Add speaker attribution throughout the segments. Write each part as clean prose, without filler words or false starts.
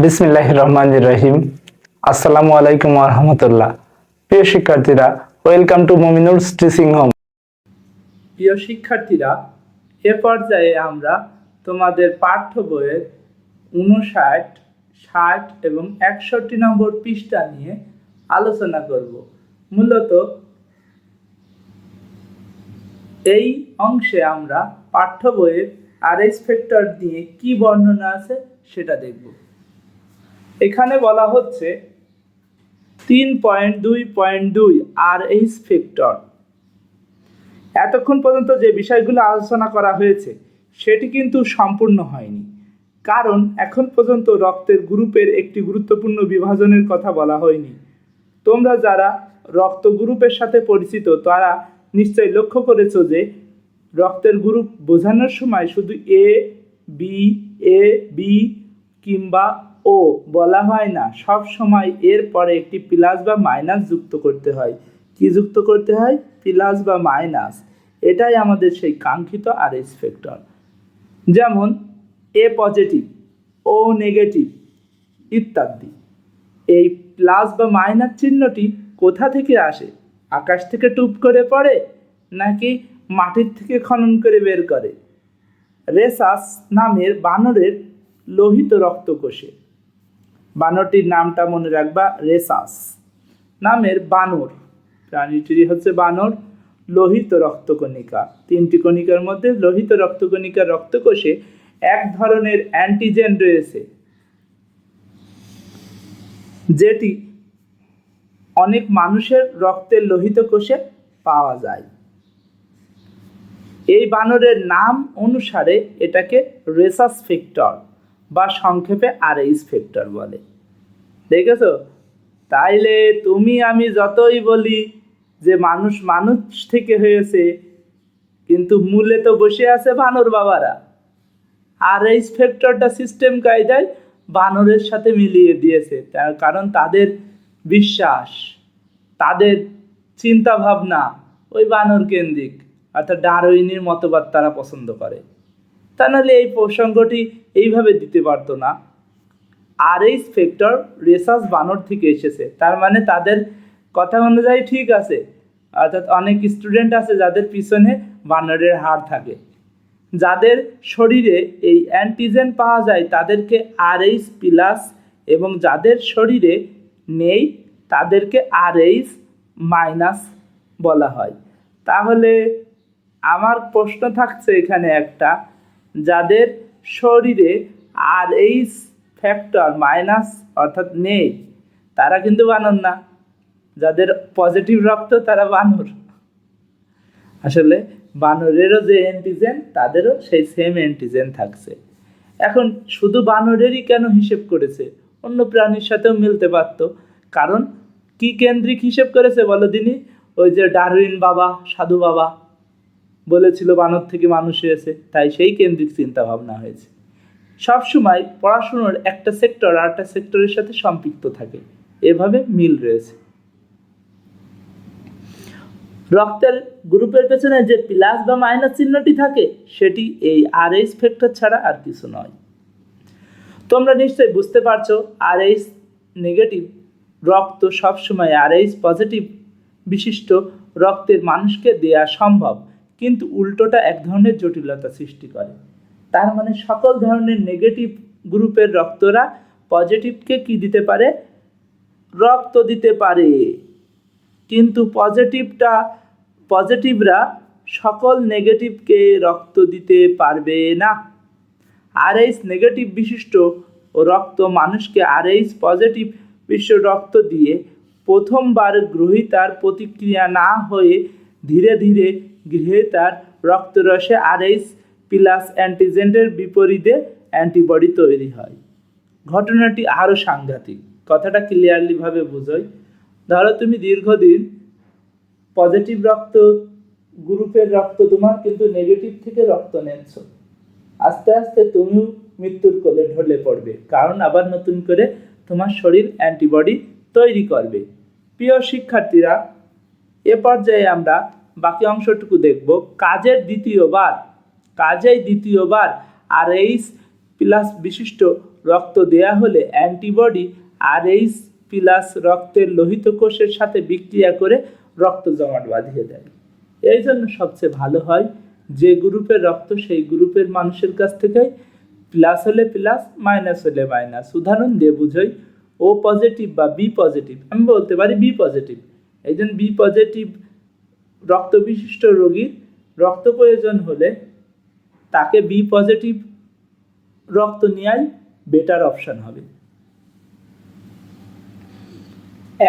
Speaker 1: বিসমিল্লাহির রহমানির রহিম। আসসালামু আলাইকুম ওয়া রাহমাতুল্লাহ। প্রিয় শিক্ষার্থীরা, ওয়েলকাম টু মুমিনুলস টিচিং হোম।
Speaker 2: প্রিয় শিক্ষার্থীরা, এ পর্যায়ে আমরা তোমাদের পাঠ্য বইয়ের 59, 60 এবং 61 নম্বর পৃষ্ঠা নিয়ে আলোচনা করব। মূলত এই অংশে আমরা পাঠ্য বইয়ের আরএইচ ফ্যাক্টর নিয়ে কি বর্ণনা আছে সেটা দেখব। এখানে বলা হচ্ছে 3.2.2 আরএইচ ফ্যাক্টর। এতক্ষণ পর্যন্ত যে বিষয়গুলো আলোচনা করা হয়েছে সেটি কিন্তু সম্পূর্ণ হয়নি, কারণ এখন পর্যন্ত রক্তের গ্রুপের একটি গুরুত্বপূর্ণ বিভাজনের কথা বলা হয়নি। তোমরা যারা রক্ত গ্রুপের সাথে পরিচিত তারা নিশ্চয়ই লক্ষ্য করেছো যে রক্তের গ্রুপ বোঝানোর সময় শুধু এ বি কিংবা ও বলা হয় না, সব সময় এর পরে একটি প্লাস বা মাইনাস যুক্ত করতে হয়। কি যুক্ত করতে হয়? প্লাস বা মাইনাস। এটাই আমাদের সেই কাঙ্ক্ষিত আরএইচ ফ্যাক্টর। যেমন এ পজিটিভ, ও নেগেটিভ ইত্যাদি। এই প্লাস বা মাইনাস চিহ্নটি কোথা থেকে আসে? আকাশ থেকে টুপ করে পড়ে নাকি মাটির থেকে খনন করে বের করে? রেসাস নামের বানরের লোহিত রক্তকোষে। বানরটির নামটা মনে রাখবা, রেসাস নামের বানর। প্রাণীটি হচ্ছে বানর। লোহিত রক্তকণিকা, 3টি কণিকার মধ্যে লোহিত রক্তকণিকার রক্তকোষে এক ধরনের অ্যান্টিজেন রয়েছে যেটি অনেক মানুষের রক্তের লোহিত কোষে পাওয়া যায়। এই বানরের নাম অনুসারে এটাকে রেসাস ফ্যাক্টর বা সংক্ষেপে আরএইচ ফ্যাক্টর বলে। দেখেছো? তাইলে তুমি আমি যতই বলি যে মানুষ মানুষ থেকে হয়েছে, কিন্তু মূলে তো বসে আছে বানর বাবারা। আরএইচ ফ্যাক্টরটা সিস্টেম কায়দায় বানরের সাথে মিলিয়ে দিয়েছে, তার কারণ তাদের বিশ্বাস, তাদের চিন্তা ভাবনা ওই বানর কেন্দ্রিক, অর্থাৎ ডারউইনের মতবাদ তারা পছন্দ করে। তা নাহলে এই প্রসঙ্গটি এইভাবে দিতে পারতো না। আরএইচ ফ্যাক্টর রেসাস বানর থেকে এসেছে, তার মানে তাদের কথা অনুযায়ী ঠিক আছে। অর্থাৎ অনেক স্টুডেন্ট আছে যাদের পিছনে বানরের হাড় থাকে, যাদের শরীরে এই অ্যান্টিজেন পাওয়া যায় তাদেরকে আরএইচ প্লাস, এবং যাদের শরীরে নেই তাদেরকে আরএইচ মাইনাস বলা হয়। তাহলে আমার প্রশ্ন থাকছে এখানে একটা, যাদের শরীরে আরএইচ ফ্যাক্টর মাইনাস অর্থাৎ নেই তারা কিন্তু বানর না, যাদের পজিটিভ রক্ত তারা বানর। আসলে বানরেরও যে অ্যান্টিজেন তাদেরও সেই সেম অ্যান্টিজেন থাকছে। এখন শুধু বানরেরই কেন হিসেব করেছে? অন্য প্রাণীর সাথেও মিলতে পারত। কারণ কি কেন্দ্রিক হিসেব করেছে বলো দিনই? ওই যে ডারউইন বাবা, সাধু বাবা বলেছিল বানর থেকে মানুষ হয়েছে, তাই সেই কেন্দ্রিক চিন্তা ভাবনা হয়েছে। সবসময় পড়াশুনোর একটা সেক্টর আর একটা সেক্টরের সাথে সম্পৃক্ত থাকে, এভাবে মিল রয়েছে। রক্তের গ্রুপের পেছনে যে প্লাস বা মাইনাস চিহ্নটি থাকে সেটি এই আরএইচ ফ্যাক্টর ছাড়া আর কিছু নয়। তোমরা নিশ্চয়ই বুঝতে পারছো, আরএইচ নেগেটিভ রক্ত সবসময় আরএইচ পজিটিভ বিশিষ্ট রক্তের মানুষকে দেয়া সম্ভব, কিন্তু উল্টোটা এক ধরনের জটিলতা সৃষ্টি করে। তার মানে সকল ধরনের নেগেটিভ গ্রুপের রক্তরা পজিটিভকে কি দিতে পারে? রক্ত দিতে পারে, কিন্তু পজিটিভরা সকল নেগেটিভকে রক্ত দিতে পারবে না। আরএইচ নেগেটিভ বিশিষ্ট রক্ত মানুষকে আরএইচ পজিটিভ বিশিষ্ট রক্ত দিয়ে প্রথমবার গ্রহীতার প্রতিক্রিয়া না হয়ে ধীরে ধীরে গ্রহীতার রক্তরসে আরএইচ প্লাস অ্যান্টিজেনের বিপরীতে অ্যান্টিবডি তৈরি হয়। ঘটনাটি আরও সাংঘাতিক। কথাটা ক্লিয়ারলিভাবে বোঝাই। ধরো তুমি দীর্ঘদিন পজিটিভ রক্ত গ্রুপের রক্ত তোমার, কিন্তু নেগেটিভ থেকে রক্ত নিচ্ছ, আস্তে আস্তে তুমিও মৃত্যুর কোলে ঢলে পড়বে, কারণ আবার নতুন করে তোমার শরীর অ্যান্টিবডি তৈরি করবে। প্রিয় শিক্ষার্থীরা, এ পর্যায়ে আমরা বাকি অংশটুকু দেখব। কাজেই দ্বিতীয়বার আরএইচ প্লাস বিশিষ্ট রক্ত দেয়া হলে অ্যান্টিবডি RH প্লাস রক্তের লোহিত কোষের সাথে বিক্রিয়া করে রক্ত জমাট বাঁধিয়ে দেয়। এই জন্য সবচেয়ে ভালো হয় যে গ্রুপের রক্ত সেই গ্রুপের মানুষের কাছ থেকে প্লাস হলে প্লাস, মাইনাস হলে মাইনাস। উদাহরণ দিয়ে বুঝাই, ও পজিটিভ বা বি পজিটিভ, আমি বলতে পারি বি পজিটিভ। একজন বি পজিটিভ রক্ত বিশিষ্ট রোগীর রক্ত প্রয়োজন হলে তাকে বি পজিটিভ রক্ত নেওয়াই বেটার অপশন হবে।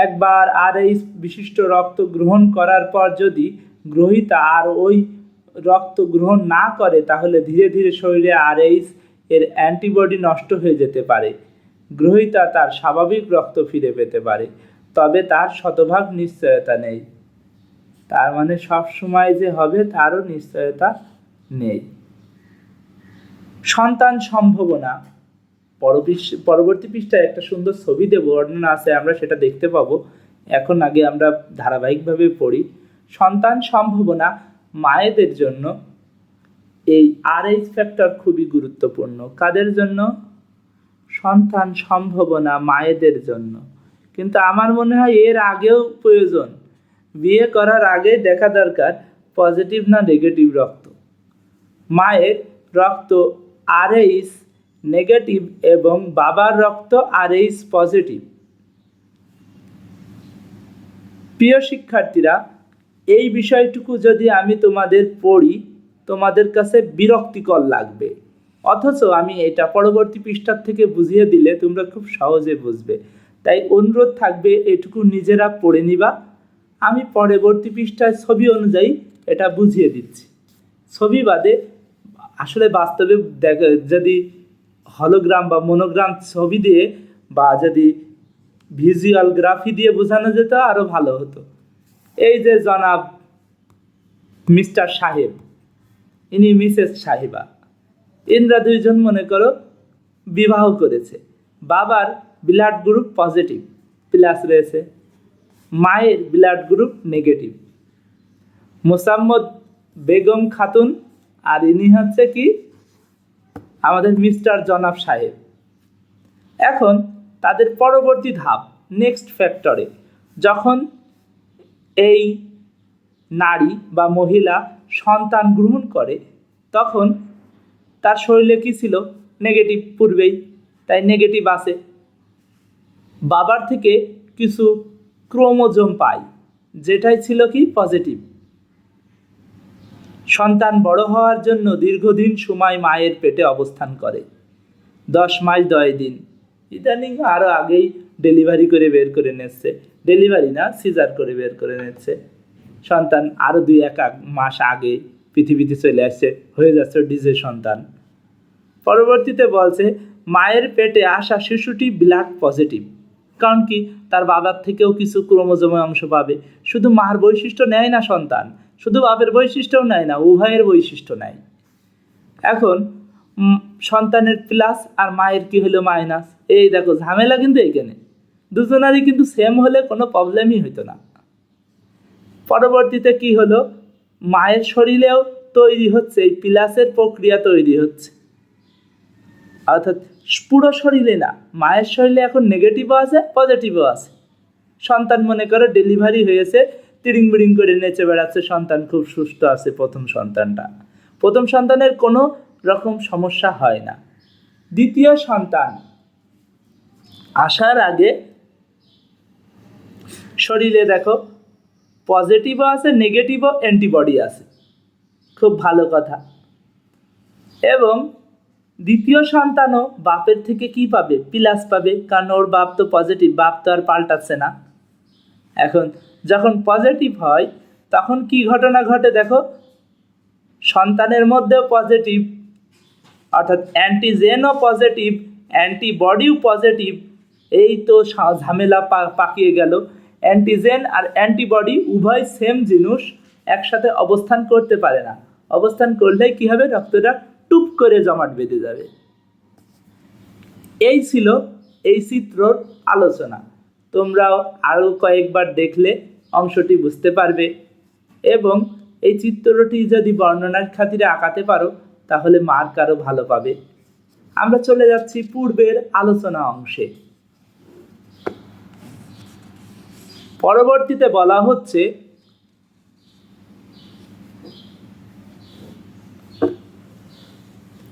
Speaker 2: একবার RH বিশিষ্ট রক্ত গ্রহণ করার পর যদি গ্রহীতা আর ওই রক্ত গ্রহণ না করে তাহলে ধীরে ধীরে শরীরে RH এর অ্যান্টিবডি নষ্ট হয়ে যেতে পারে। গ্রহীতা তার স্বাভাবিক রক্ত ফিরে পেতে পারে, তবে তার শতভাগ নিশ্চয়তা নেই। তার মানে সব সময় যে হবে তারও নিশ্চয়তা নেই। সন্তান সম্ভাবনা, পরবর্তী পৃষ্ঠায় একটা সুন্দর ছবি দেব, বর্ণনা আছে, আমরা সেটা দেখতে পাবো। এখন আগে আমরা ধারাবাহিকভাবে পড়ি। সন্তান সম্ভাবনা মায়েদের জন্য এই RH ফ্যাক্টর খুবই গুরুত্বপূর্ণ। কাদের জন্য? সন্তান সম্ভাবনা মায়েদের জন্য। কিন্তু আমার মনে হয় এর আগেও প্রয়োজন, বিয়ে করার আগে দেখা দরকার পজিটিভ না নেগেটিভ রক্ত। মায়ের রক্ত RH নেগেটিভ এবং বাবার রক্ত RH পজিটিভ। প্রিয় শিক্ষার্থীরা, এই বিষয়টুকু যদি আমি তোমাদের পড়ি তোমাদের কাছে বিরক্তিকর লাগবে, অথচ আমি এটা পরবর্তী পৃষ্ঠার থেকে বুঝিয়ে দিলে তোমরা খুব সহজে বুঝবে। তাই অনুরোধ থাকবে এটুকু নিজেরা পড়ে নিবা। আমি পরবর্তী পৃষ্ঠায় ছবি অনুযায়ী এটা বুঝিয়ে দিচ্ছি। ছবি বাদে আসলে বাস্তবে যদি হলোগ্রাম বা মনোগ্রাম ছবি দিয়ে বা যদি ভিজুয়াল গ্রাফি দিয়ে বোঝানো যেত আরও ভালো হতো। এই যে জনাব মিস্টার সাহেব, ইনি মিসেস সাহেবা, এনরা দুইজন মনে করো বিবাহ করেছে। বাবার ব্লাড গ্রুপ পজিটিভ প্লাস রয়েছে, মায়ের blood group negative. Mosammat Begum Khatun আর ইনি হচ্ছে কি আমাদের মিস্টার জনাব সাহেব। এখন তাদের পরবর্তী ধাপ নেক্সট ফ্যাক্টরে, যখন এই নারী বা মহিলা সন্তান গ্রহণ করে তখন তার শরীরে কি ছিল? নেগেটিভ পূর্বেই, তাই নেগেটিভ আছে। বাবার থেকে কিছু ক্রোমোজোম পায়, যেটাই ছিল কি পজিটিভ। সন্তান বড় হওয়ার জন্য দীর্ঘদিন সময় মায়ের পেটে অবস্থান করে, 10 মাস 10 দিন। ইদানিং আরও আগেই ডেলিভারি করে বের করে নিচ্ছে, ডেলিভারি না সিজার করে বের করে নিচ্ছে। সন্তান আরও 2-1 মাস আগে পৃথিবীতে চলে আসছে, হয়ে যাচ্ছে ডিজে সন্তান। পরবর্তীতে বলছে মায়ের পেটে আসা শিশুটি ব্লাড পজিটিভ, কারণ কি তার বাবার থেকেও কিছু ক্রোমোজোমের অংশ পাবে। শুধু মার বৈশিষ্ট্য নেয় না সন্তান, শুধু বাপের বৈশিষ্ট্যও নেয় না, উভয়ের বৈশিষ্ট্য নেয়। এখন সন্তানের প্লাস আর মায়ের কি হলো মাইনাস। এই দেখো ঝামেলা কিন্তু এইখানে, দুজনারই কিন্তু সেম হলে কোনো প্রবলেমই হতো না। পরবর্তীতে কি হলো, মায়ের শরীরেও তৈরি হচ্ছে এই প্লাসের প্রক্রিয়া তৈরি হচ্ছে, অর্থাৎ পুরো শরীরে না, মায়ের শরীরে এখন নেগেটিভও আছে পজিটিভও আছে। সন্তান মনে করো ডেলিভারি হয়েছে, তিরিং বিড়িং করে নেচে বেড়াচ্ছে, সন্তান খুব সুস্থ আছে। প্রথম সন্তানের কোনো রকম সমস্যা হয় না। দ্বিতীয় সন্তান আসার আগে শরীরে দেখো পজিটিভও আছে নেগেটিভও অ্যান্টিবডি আছে, খুব ভালো কথা। এবং দ্বিতীয় সন্তানও বাপের থেকে কি পাবে? প্লাস পাবে, কারণ ওর বাপ তো পজিটিভ, বাপ তো আর পাল্টাচ্ছে না। এখন যখন পজিটিভ হয় তখন কি ঘটনা ঘটে দেখো, সন্তানের মধ্যেও পজিটিভ, অর্থাৎ অ্যান্টিজেনও পজিটিভ অ্যান্টিবডিও পজিটিভ। এই তো ঝামেলা পাকিয়ে গেল। অ্যান্টিজেন আর অ্যান্টিবডি উভয় সেম জিনিস একসাথে অবস্থান করতে পারে না, অবস্থান করলেই কি হবে? রক্তটা টুপ করে জমাট বেঁধে যাবে। এই ছিল এই চিত্রর আলোচনা। তোমরাও আরও কয়েকবার দেখলে অংশটি বুঝতে পারবে, এবং এই চিত্রটি যদি বর্ণনার খাতিরে আঁকাতে পারো তাহলে মার্ক আরও ভালো পাবে। আমরা চলে যাচ্ছি পূর্বের আলোচনা অংশে। পরবর্তীতে বলা হচ্ছে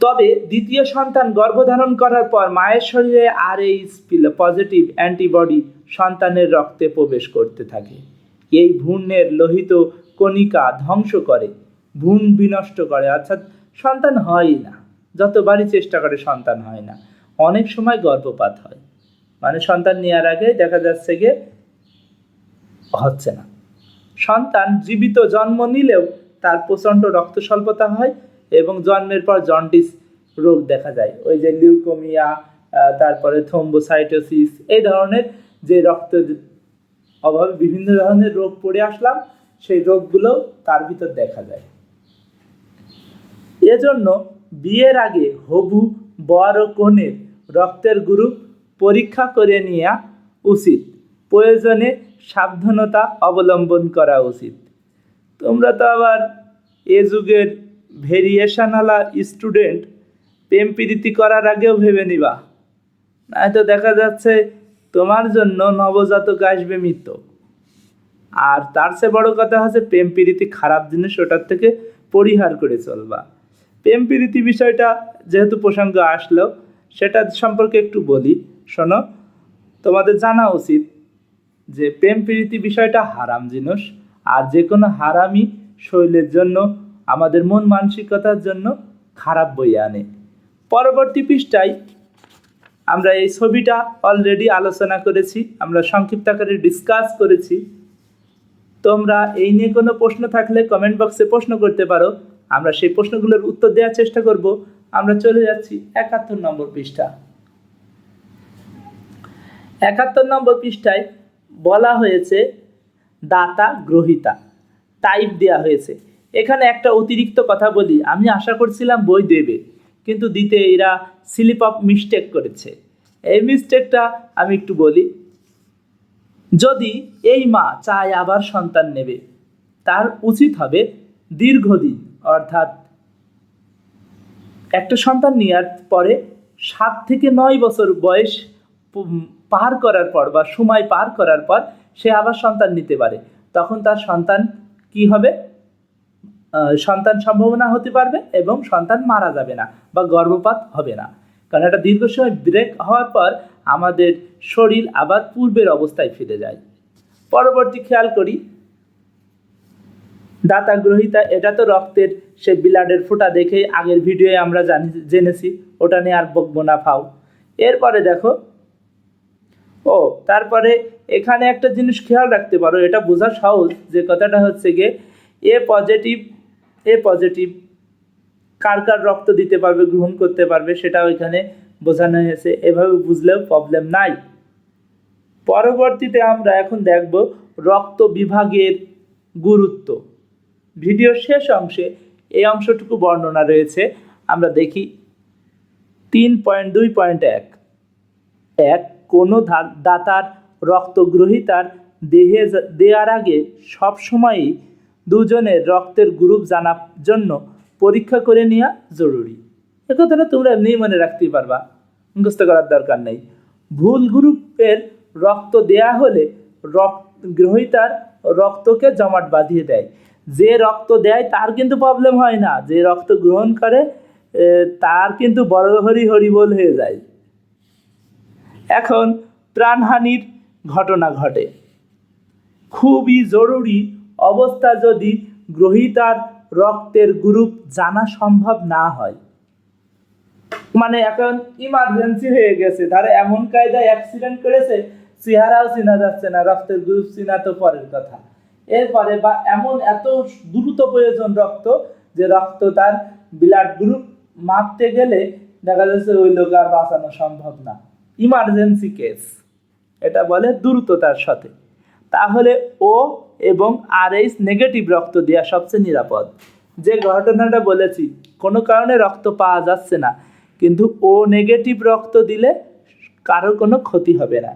Speaker 2: তবে দ্বিতীয় সন্তান গর্ভধারণ করার পর মায়ের শরীরে RH পজিটিভ অ্যান্টিবডি সন্তানের রক্তে প্রবেশ করতে থাকে। এই ভ্রূণের লোহিত কণিকা ধ্বংস করে, ভ্রূণ বিনষ্ট করে, অর্থাৎ সন্তান হয়ই না। যতবারই চেষ্টা করে সন্তান হয় না। অনেক সময় গর্ভপাত হয়, মানে সন্তান নেওয়ার আগে দেখা যাচ্ছে যে হচ্ছে না। সন্তান জীবিত জন্ম নিলেও তার প্রচণ্ড রক্ত স্বল্পতা হয় এবং জন্মের পর জন্ডিস রোগ দেখা যায়। ওই যে লিউকোমিয়া, তারপরে থ্রম্বোসাইটোসিস, এই ধরনের যে রক্তের অভাবে বিভিন্ন ধরনের রোগ পড়ে আসলাম, সেই রোগগুলো তার ভিতর দেখা যায়। এজন্য বিয়ের আগে হবু বর ও কনের রক্তের গ্রুপ পরীক্ষা করে নেওয়া উচিত। প্রয়োজনে সাবধানতা অবলম্বন করা উচিত। তোমরা তো আবার এ যুগের ভেরিয়েশনালা স্টুডেন্ট, প্রেম প্রীতি করার আগেও ভেবে নিবা, নয়তো দেখা যাচ্ছে তোমার জন্য নবজাতক আসবে মৃত। আর তার চেয়ে বড় কথা হচ্ছে প্রেম প্রীতি খারাপ জিনিস, ওটার থেকে পরিহার করে চলবা। প্রেম প্রীতি বিষয়টা যেহেতু প্রসঙ্গ আসলো, সেটা সম্পর্কে একটু বলি, শোনো। তোমাদের জানা উচিত যে প্রেম প্রীতি বিষয়টা হারাম জিনিস, আর যে কোনো হারামই শরীরের জন্য, আমাদের মন মানসিকতার জন্য খারাপ বয়ে আনে। পরবর্তী পৃষ্ঠায় আমরা এই ছবিটা অলরেডি আলোচনা করেছি, আমরা সংক্ষিপ্ত আকারে ডিসকাস করেছি। তোমরা এই নিয়ে কোনো প্রশ্ন থাকলে কমেন্ট বক্সে প্রশ্ন করতে পারো, আমরা সেই প্রশ্নগুলোর উত্তর দেওয়ার চেষ্টা করব। আমরা চলে যাচ্ছি 71 নম্বর পৃষ্ঠা। 71 নম্বর পৃষ্ঠায় বলা হয়েছে দাতা গ্রহীতা টাইপ দেয়া হয়েছে। এখানে একটা অতিরিক্ত কথা বলি, আমি আশা করছিলাম বই দেবে, কিন্তু দিতে এরা স্লিপ অফ মিস্টেক করেছে। এই মিস্টেকটা আমি একটু বলি। যদি এই মা চায় আবার সন্তান নেবে, তার উচিত হবে দীর্ঘদিন, অর্থাৎ একটা সন্তান নেওয়ার পরে 7 থেকে 9 বছর বয়স পার করার পর বা সময় পার করার পর সে আবার সন্তান নিতে পারে। তখন তার সন্তান কি হবে, সন্তান সম্ভাবনা হতে পারবে এবং সন্তান মারা যাবে না বা গর্ভপাত হবে না। কারণ একটা দীর্ঘ সময় ব্রেক হওয়ার পর আমাদের শরীর আবার পূর্বের অবস্থায় ফিরে যায়। পরবর্তী খেয়াল করি, দাতা গ্রহীতা, এটা তো রক্তের সে ব্লাডের ফোঁটা দেখে আগের ভিডিওয়ে আমরা জেনেছি, ওটা নিয়ে আর বকবো না, ফাও। এরপরে দেখো, তারপরে এখানে একটা জিনিস খেয়াল রাখতে পারো, এটা বোঝা সহজ, যে কথাটা হচ্ছে গিয়ে এ পজিটিভ কার কার রক্ত দিতে পারবে, গ্রহণ করতে পারবে, সেটাও এখানে বোঝানো হয়েছে। এভাবে বুঝলেও প্রবলেম নাই। পরবর্তীতে আমরা এখন দেখব রক্ত বিভাগের গুরুত্ব। ভিডিওর শেষ অংশে এই অংশটুকু বর্ণনা রয়েছে, আমরা দেখি। 3.2.1 কোনো দাতার রক্ত গ্রহীতার দেহে দেওয়ার আগে সবসময়ই দুজনের রক্তের গ্রুপ জানার জন্য পরীক্ষা করে নেওয়া জরুরি। এ কথাটা তোমরা এমনি মনে রাখতেই পারবা, মুখস্থ করার দরকার নেই। ভুল গ্রুপের রক্ত দেয়া হলে গ্রহীতার রক্তকে জমাট বাঁধিয়ে দেয়। যে রক্ত দেয় তার কিন্তু প্রবলেম হয় না, যে রক্ত গ্রহণ করে তার কিন্তু বড় হরিবোল হয়ে যায়। এখন প্রাণহানির ঘটনা ঘটে। খুবই জরুরি অবস্থা যদি গ্রহীতার রক্তের গ্রুপ জানা সম্ভব না হয়, মানে এখন ইমার্জেন্সি হয়ে গেছে, তারা এমন কায়দায় অ্যাক্সিডেন্ট করেছে, চেহারাও চেনা যাচ্ছে না, রক্তের গ্রুপ চেনা তো পরের কথা। এরপরে বা এমন এত দ্রুত প্রয়োজন রক্ত, যে রক্ত তার ব্লাড গ্রুপ মাপতে গেলে দেখা যাচ্ছে ওই লোক আর বাঁচানো সম্ভব না, ইমার্জেন্সি কেস, এটা বলে দ্রুততার সাথে। তাহলে ও এবং RH নেগেটিভ রক্ত দেওয়া সবচেয়ে নিরাপদ। যে ঘটনাটা বলেছি, কোনো কারণে রক্ত পাওয়া যাচ্ছে না, কিন্তু ও নেগেটিভ রক্ত দিলে কারোর কোনো ক্ষতি হবে না।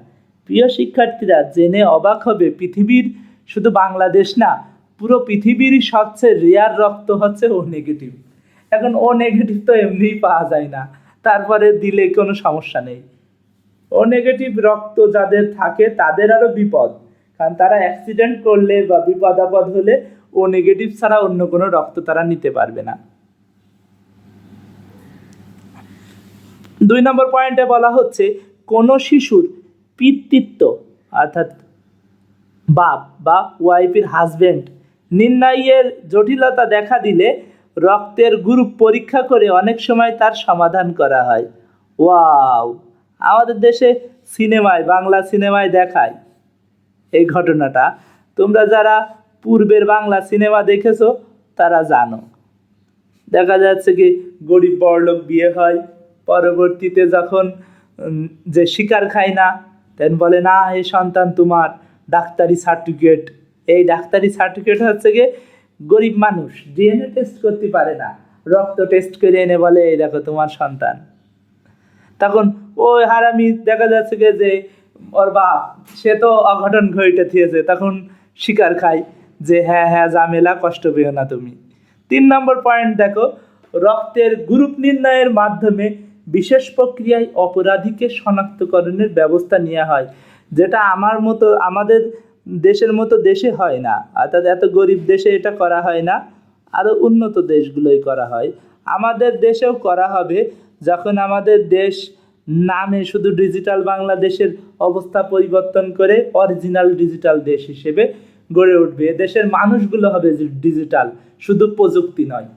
Speaker 2: প্রিয় শিক্ষার্থীরা, জেনে অবাক হবে, পৃথিবীর শুধু বাংলাদেশ না, পুরো পৃথিবীরই সবচেয়ে রেয়ার রক্ত হচ্ছে ও নেগেটিভ। এখন ও নেগেটিভ তো এমনিই পাওয়া যায় না, তারপরে দিলে কোনো সমস্যা নেই। ও নেগেটিভ রক্ত যাদের থাকে তাদের আরো বিপদ, কারণ তারা অ্যাক্সিডেন্ট করলে বা বিপদ আপদ হলে ও নেগেটিভ ছাড়া অন্য কোনো রক্ত তারা নিতে পারবে না। 2 নম্বর পয়েন্টে বলা হচ্ছে কোনো শিশুর পিতৃত্ব অর্থাৎ বাপ বা ওয়াইফের হাজবেন্ড নির্ণয়ের জটিলতা দেখা দিলে রক্তের গ্রুপ পরীক্ষা করে অনেক সময় তার সমাধান করা হয়। ওয়াও, আমাদের দেশে সিনেমায়, বাংলা সিনেমায় দেখায় এই ঘটনাটা। তোমরা যারা পূর্বের বাংলা সিনেমা দেখেছো তারা জানো। দেখা যাচ্ছে কি গরিব বড়লোক বিয়ে হয়, পরবর্তীতে যখন যে শিকার খায় না, তেন বলে না এই সন্তান তোমার, ডাক্তারি সার্টিফিকেট। এই ডাক্তারি সার্টিফিকেট হচ্ছে গিয়ে গরিব মানুষ ডিএনএ টেস্ট করতে পারে না, রক্ত টেস্ট করে এনে বলে এই দেখো তোমার সন্তান। তখন ওই হারামি দেখা যাচ্ছে কি যে ওর বাপ সে তো অঘটন ঘটে থিয়েছে, তখন শিকার খায় যে হ্যাঁ হ্যাঁ ঝামেলা, কষ্ট পেও না তুমি। 3 নম্বর পয়েন্ট দেখো, রক্তের গ্রুপ নির্ণয়ের মাধ্যমে বিশেষ প্রক্রিয়ায় অপরাধীকে শনাক্তকরণের ব্যবস্থা নেওয়া হয়, যেটা আমাদের দেশের মতো দেশে হয় না, অর্থাৎ এত গরিব দেশে এটা করা হয় না, আরও উন্নত দেশগুলোই করা হয়। আমাদের দেশেও করা হবে যখন আমাদের দেশ নামে শুধু ডিজিটাল বাংলাদেশের অবস্থা পরিবর্তন করে অরিজিনাল ডিজিটাল দেশ হিসেবে গড়ে উঠবে। দেশের মানুষগুলো হবে ডিজিটাল, শুধু প্রযুক্তি নয়।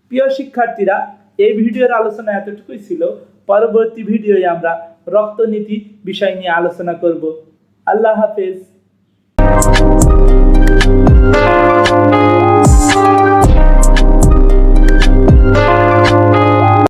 Speaker 2: প্রিয় শিক্ষার্থীরা, এই ভিডিওর আলোচনা এতটুকুই ছিল। পরবর্তী ভিডিওয়ে আমরা রক্তনীতি বিষয় নিয়ে আলোচনা করব। আল্লাহ হাফেজ।